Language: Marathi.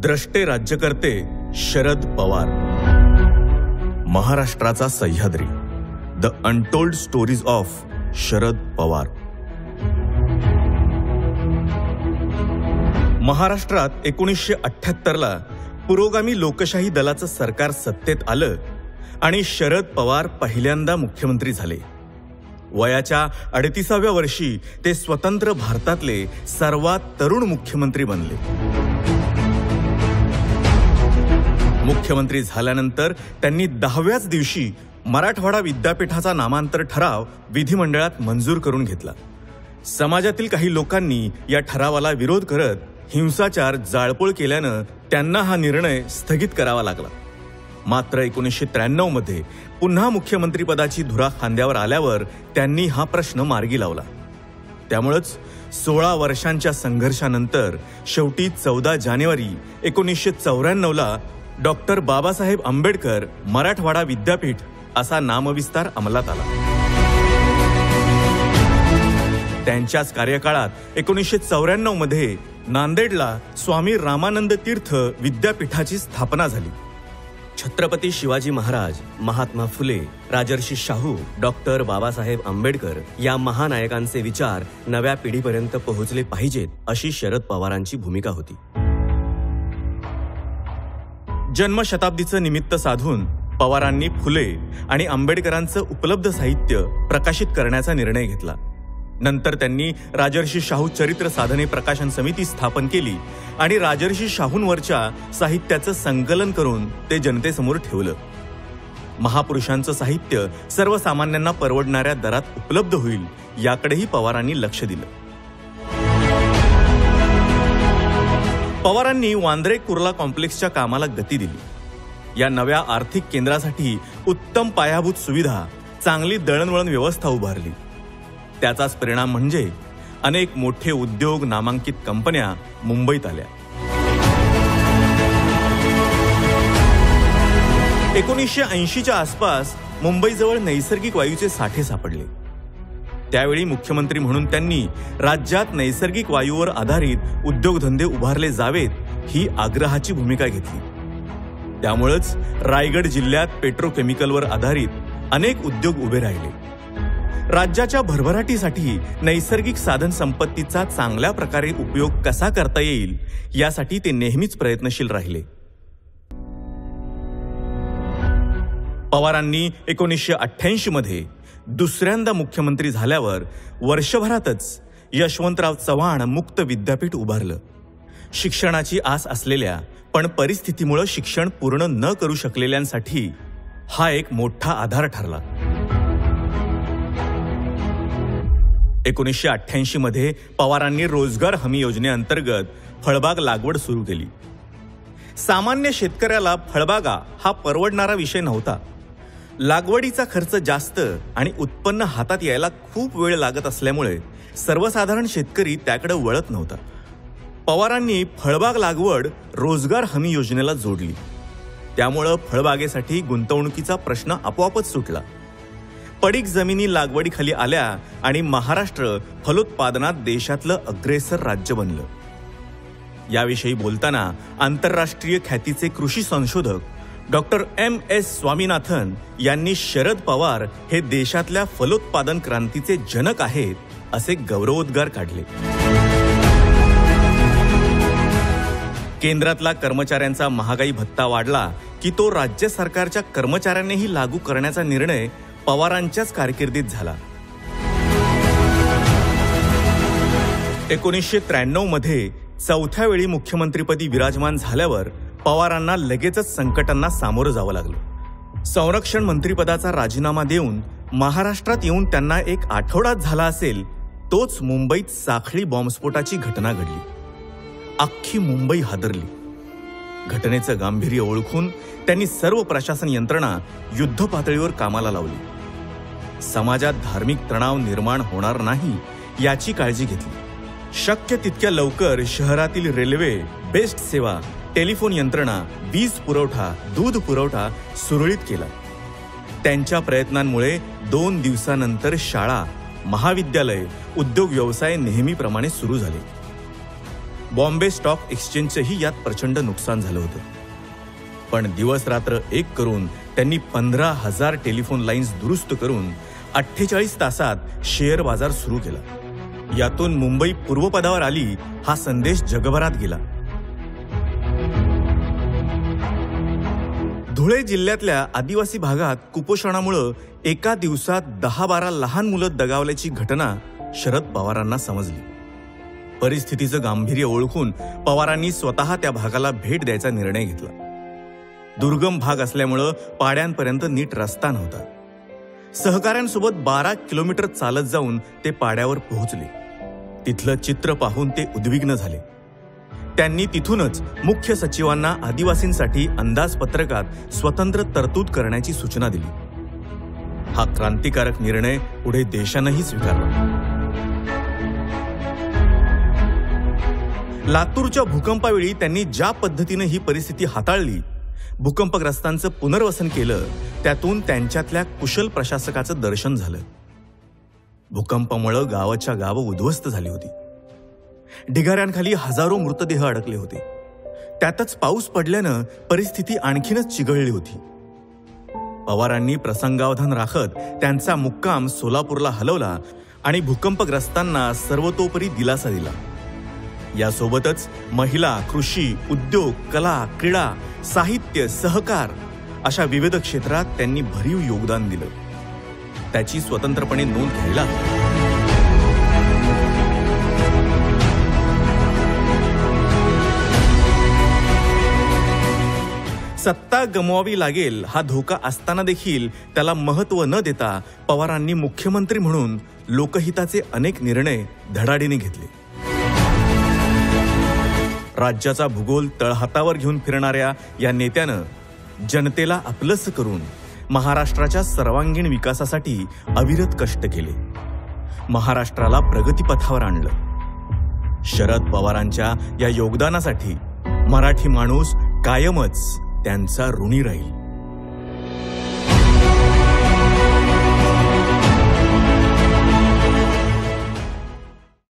द्रष्टे राज्यकर्ते शरद पवार. महाराष्ट्राचा Sahyadri. The untold stories of Sharad Pawar. महाराष्ट्रात 1978ला पुरोगामी लोकशाही दलाचं सरकार सत्तेत आलं आणि शरद पवार पहिल्यांदा मुख्यमंत्री झाले. वयाच्या 38व्या वर्षी ते स्वतंत्र भारतातले सर्वात तरुण मुख्यमंत्री बनले. मुख्यमंत्री झाल्यानंतर त्यांनी 10व्याच दिवशी मराठवाडा विद्यापीठाचा नामांतर ठराव विधिमंडळात मंजूर करून घेतला. समाजातील काही लोकांनी या ठरावाला विरोध करत हिंसाचार, जाळपोळ केल्यानं त्यांना हा निर्णय स्थगित करावा लागला. मात्र 1993 मध्ये पुन्हा मुख्यमंत्रीपदाची धुरा खांद्यावर आल्यावर त्यांनी हा प्रश्न मार्गी लावला. त्यामुळेच 16 वर्षांच्या संघर्षानंतर शेवटी 14 जानेवारी 1994ला डॉक्टर बाबासाहेब आंबेडकर मराठवाडा विद्यापीठ असा नामविस्तार अंमलात आला. त्यांच्याच कार्यकाळात 1994 मध्ये नांदेडला स्वामी रामानंद तीर्थ विद्यापीठाची स्थापना झाली. छत्रपती शिवाजी महाराज, महात्मा फुले, राजर्षी शाहू, डॉक्टर बाबासाहेब आंबेडकर या महानायकांचे विचार नव्या पिढीपर्यंत पोहोचले पाहिजेत अशी शरद पवारांची भूमिका होती. जन्मशताब्दीचं निमित्त साधून पवारांनी फुले आणि आंबेडकरांचं उपलब्ध साहित्य प्रकाशित करण्याचा निर्णय घेतला. नंतर त्यांनी राजर्षी शाहू चरित्र साधने प्रकाशन समिती स्थापन केली आणि राजर्षी शाहूंवरच्या साहित्याचं संकलन करून ते जनतेसमोर ठेवलं. महापुरुषांचं साहित्य सर्वसामान्यांना परवडणाऱ्या दरात उपलब्ध होईल याकडेही पवारांनी लक्ष दिलं. पवारांनी वांद्रे कुर्ला कॉम्प्लेक्सच्या कामाला गती दिली. या नव्या आर्थिक केंद्रासाठी उत्तम पायाभूत सुविधा, चांगली दळणवळण व्यवस्था उभारली. त्याचाच परिणाम म्हणजे अनेक मोठे उद्योग, नामांकित कंपन्या मुंबईत आल्या. 1980च्या आसपास मुंबईजवळ नैसर्गिक वायूचे साठे सापडले. त्यावेळी मुख्यमंत्री म्हणून त्यांनी राज्यात नैसर्गिक वायूवर आधारित उद्योगधंदे उभारले जावेत ही आग्रहाची भूमिका घेतली. त्यामुळेच रायगड जिल्ह्यात पेट्रोकेमिकलवर आधारित अनेक उद्योग उभे राहिले. राज्याच्या भरभराटीसाठी नैसर्गिक साधन संपत्तीचा चांगल्या प्रकारे उपयोग कसा करता येईल यासाठी ते नेहमीच प्रयत्नशील राहिले. पवारांनी 1988 मध्ये दुसऱ्यांदा मुख्यमंत्री झाल्यावर वर्षभरातच यशवंतराव चव्हाण मुक्त विद्यापीठ उभारलं. शिक्षणाची आस असलेल्या पण परिस्थितीमुळे शिक्षण पूर्ण न करू शकलेल्यांसाठी हा एक मोठा आधार ठरला. 1988 मध्ये पवारांनी रोजगार हमी योजनेअंतर्गत फळबाग लागवड सुरू केली. सामान्य शेतकऱ्याला फळबागा हा परवडणारा विषय नव्हता. लागवडीचा खर्च जास्त आणि उत्पन्न हातात यायला खूप वेळ लागत असल्यामुळे सर्वसाधारण शेतकरी त्याकडे वळत नव्हता. पवारांनी फळबाग लागवड रोजगार हमी योजनेला जोडली. त्यामुळे फळबागेसाठी गुंतवणुकीचा प्रश्न आपोआपच सुटला. पडीक जमिनी लागवडीखाली आल्या आणि महाराष्ट्र फलोत्पादनात देशातलं अग्रेसर राज्य बनलं. याविषयी बोलताना आंतरराष्ट्रीय ख्यातीचे कृषी संशोधक डॉक्टर M.S. स्वामीनाथन यांनी शरद पवार हे देशातल्या फलोत्पादन क्रांतीचे जनक आहेत असे गौरवोद्गार काढले. केंद्रातला कर्मचाऱ्यांचा महागाई भत्ता वाढला की तो राज्य सरकारच्या कर्मचाऱ्यांनीही लागू करण्याचा निर्णय पवारांच्याच कारकिर्दीत झाला. 1993 मध्ये चौथ्या वेळी मुख्यमंत्रीपदी विराजमान झाल्यावर पवारांना लगेचच संकटांना सामोरं जावं लागलं. संरक्षण मंत्रिपदाचा राजीनामा देऊन महाराष्ट्रात येऊन त्यांना 1 आठवडाच झाला असेल तोच मुंबईत साखळी बॉम्बस्फोटाची घटना घडली. अख्खी मुंबई हादरली. घटनेचं गांभीर्य ओळखून त्यांनी सर्व प्रशासन यंत्रणा युद्ध पातळीवर कामाला लावली. समाजात धार्मिक तणाव निर्माण होणार नाही याची काळजी घेतली. शक्य तितक्या लवकर शहरातील रेल्वे, बेस्ट सेवा, टेलिफोन यंत्रणा, वीज पुरवठा, दूध पुरवठा सुरळीत केला. त्यांच्या प्रयत्नांमुळे 2 दिवसानंतर शाळा, महाविद्यालय, उद्योग व्यवसाय नेहमीप्रमाणे सुरू झाले. बॉम्बे स्टॉक एक्सचेंजचेही यात प्रचंड नुकसान झालं होतं. पण दिवस रात्र एक करून त्यांनी 15,000 टेलिफोन लाईन्स दुरुस्त करून 48 तासात शेअर बाजार सुरू केला. यातून मुंबई पूर्वपदावर आली हा संदेश जगभरात गेला. धुळे जिल्ह्यातल्या आदिवासी भागात कुपोषणामुळे एका दिवसात 10-12 लहान मुलं दगावल्याची घटना शरद पवारांना समजली. परिस्थितीचं गांभीर्य ओळखून पवारांनी स्वतः त्या भागाला भेट द्यायचा निर्णय घेतला. दुर्गम भाग असल्यामुळं पाड्यांपर्यंत नीट रस्ता नव्हता. सहकाऱ्यांसोबत 12 किलोमीटर चालत जाऊन ते पाड्यावर पोहोचले. तिथलं चित्र पाहून ते उद्विग्न झाले. त्यांनी तिथूनच मुख्य सचिवांना आदिवासींसाठी अंदाजपत्रकात स्वतंत्र तरतूद करण्याची सूचना दिली. हा क्रांतिकारक निर्णय पुढे देशानंही स्वीकारला. लातूरच्या भूकंपावेळी त्यांनी ज्या पद्धतीने ही परिस्थिती हाताळली, भूकंपग्रस्तांचं पुनर्वसन केलं, त्यातून त्यांच्यातल्या कुशल प्रशासकाचं दर्शन झालं. भूकंपामुळे गावाच्या गावं उद्ध्वस्त झाली होती. ढिगाऱ्यांखाली हजारो मृतदेह अडकले होते. त्यातच पाऊस पडल्यानं परिस्थिती आणखीनच चिघळली होती. पवारांनी प्रसंगावधान राखत त्यांचा मुक्काम सोलापूरला हलवला आणि भूकंपग्रस्तांना सर्वतोपरी दिलासा दिला. यासोबतच महिला, कृषी, उद्योग, कला, क्रीडा, साहित्य, सहकार अशा विविध क्षेत्रात त्यांनी भरीव योगदान दिलं. त्याची स्वतंत्रपणे नोंद घ्यायला सत्ता गमवावी लागेल हा धोका असताना देखील त्याला महत्त्व न देता पवारांनी मुख्यमंत्री म्हणून लोकहिताचे अनेक निर्णय धडाडीने घेतले. राज्याचा भूगोल तळहातावर घेऊन फिरणाऱ्या या नेत्यानं जनतेला आपलंसं करून महाराष्ट्राच्या सर्वांगीण विकासासाठी अविरत कष्ट केले. महाराष्ट्राला प्रगतीपथावर आणलं. शरद पवारांच्या या योगदानासाठी मराठी माणूस कायमच त्यांचा ऋणी राहील.